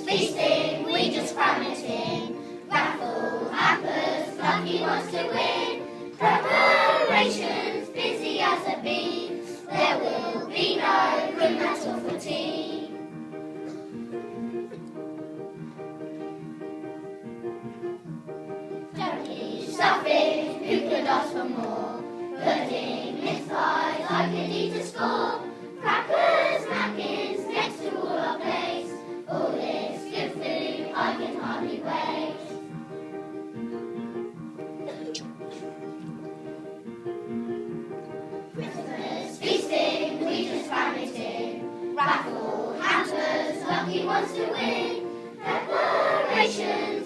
feasting, we just cram it in. Raffle happers, lucky ones to win. Preparations, busy as a bee. There will be no room at all for tea. Turkey stuffing, who could ask for more? Pudding, mince pies, I could eat a score. Crackers, napkins, next to all our plates. All this good food, I can hardly wait. Christmas feasting, we just cram it in. Raffle hampers, lucky ones to win. Preparations,